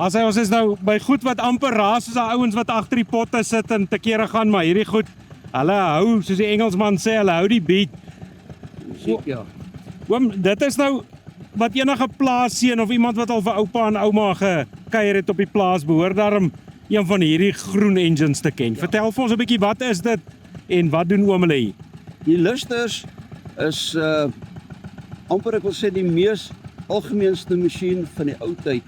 As hy ons is nou by goed wat amper raas soos die ouens wat agter die potte sit en te kere gaan, maar hierdie goed, hulle hou, soos die Engelsman sê, hulle hou die beat. Musiek, ja. Oom, dit is nou wat enige plaasseun of iemand wat al vir oupa en ouma gekuier het op die plaas behoort daarom een van hierdie groen engines te ken. Vertel vir ons 'n bietjie, wat is dit en wat doen oom hulle hier? Die Lusters is amper ek wil sê die mees algemeenste masjien van die ou tyd.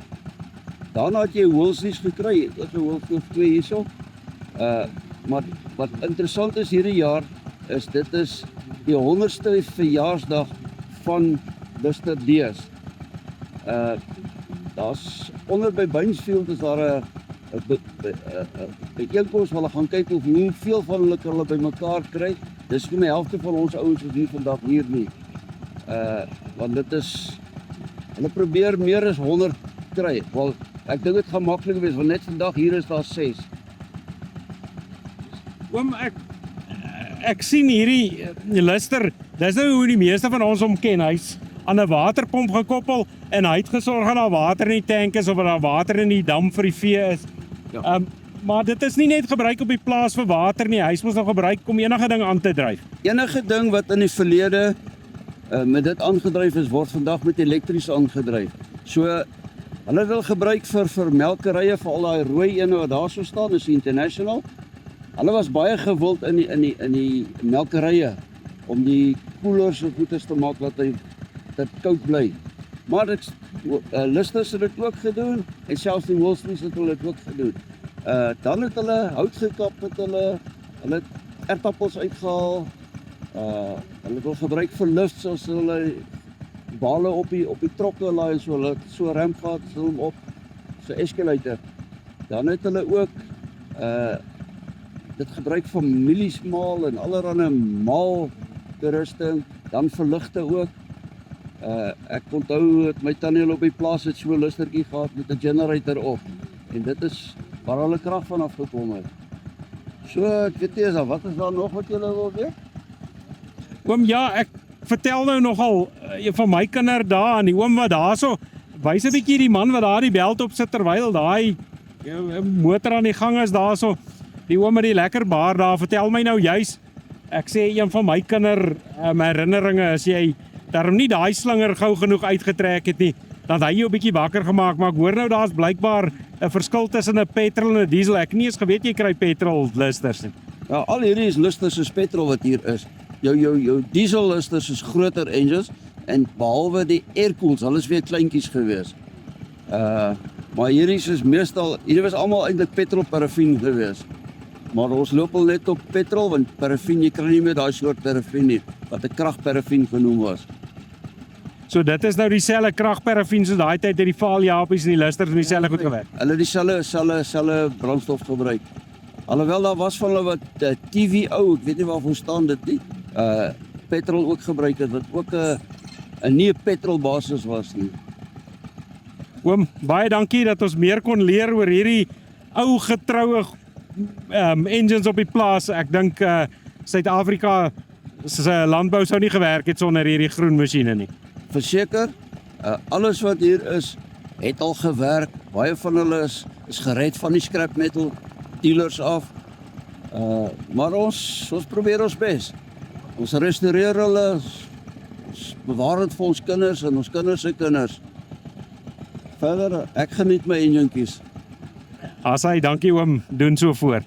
Daarna het jy Woolseys gekry, ek het 'n Woolseys 2 hierso. Maar wat interessant is hierdie jaar is dit is die 100ste verjaarsdag van Luster D's. Daar's onder by Bainsfield is daar 'n byeenkoms waar hulle gaan kyk of hoeveel van hulle bymekaar kry. Dis nie die helfte van ons ouens is hier vandag hier nie. Want dit is hulle probeer meer as 100 kry. Wel, ek dink dit gaan maklik wees want net vandag hier is daar 6. Oom, ek sien hierdie Luster, dis nou hoe die meeste van ons hom ken. Hy's aan 'n waterpomp gekoppel en hy het gesorg dat daar water in die tank is of dat daar water in die dam vir die vee is. Ja. Maar dit is nie net gebruik op die plaas vir water nie, hy is mos nog gebruik om enige ding aan te dryf. Enige ding wat in die verlede met dit aangedryf is, word vandag met elektries aangedryf. So hulle wil gebruik vir melkerye, vir al daai rooi ene wat daar so staan, is International. Hulle was baie gewild in die melkerye om die koelers en goeders te maak dat dit koud bly. Maar Lusters het dit ook gedoen en selfs die Woolseys het hulle dit ook gedoen. Dan het hulle hout gekap met hulle het ertappels uitgehaal. Hulle wil gebruik vir lifts as hulle bale op die trokke laai, so hulle so rem gehad, so hom op so escalator. Dan het hulle ook dit gebruik vir mieliesmaal en allerlei maal toerusting, dan verligte ook. Ek onthou het my tannie op die plaas het so 'n lustertjie gehad met 'n generator op en dit is waar hulle krag van afgekom het. So ek weet nie, wat is daar nog wat julle wil weet? Oom, ja, ek vertel nou nogal van my kinder daar en die oom wat daarso wys 'n bietjie die man wat daar die beld op sit terwyl daai motor aan die gang is daarso. Die oom met die lekker baar daar, vertel my nou juis. Ek sê een van my kinder herinneringe is jy daarom nie daai slinger gou genoeg uitgetrek het nie, dan hy jou 'n bietjie wakker gemaak, maar ek hoor nou daar's blykbaar 'n verskil tussen 'n petrol en 'n diesel. Ek nie eens geweet jy kry petrol Lusters nie. Ja, al hierdie is Lusters is petrol wat hier is. Jou diesel Lusters is groter engines en behalwe die aircools, hulle is weer kleintjies gewees. Maar hierdie was almal eintlik petrol parafin gewees. Maar ons loop al net op petrol want parafin, jy kry nie meer daai soort parafin nie wat 'n kragparafin genoem was. So dit is nou dieselfde kragparafin soos daai tyd het die Vaaljapies en die Lusters met dieselfde goed gewerk. Hulle dieselfde brandstof gebruik. Alhoewel daar was van hulle wat TVO, ek weet nie waarvoor staan dit nie. Petrol ook gebruik het wat ook 'n nie 'n petrol basis was nie. Oom, baie dankie dat ons meer kon leer oor hierdie ou getroue engines op die plaas. Ek dink Suid-Afrika se landbou sou nie gewerk het sonder hierdie groen masjiene nie. Verseker, alles wat hier is, het al gewerk. Baie van hulle is gered van die scrap metal dealers af. Maar ons probeer ons bes. Ons restaureer hulle, ons bewaar dit vir ons kinders en ons kinders se kinders. Verder, ek geniet my enjintjies. Asai, dankie oom, doen so voort.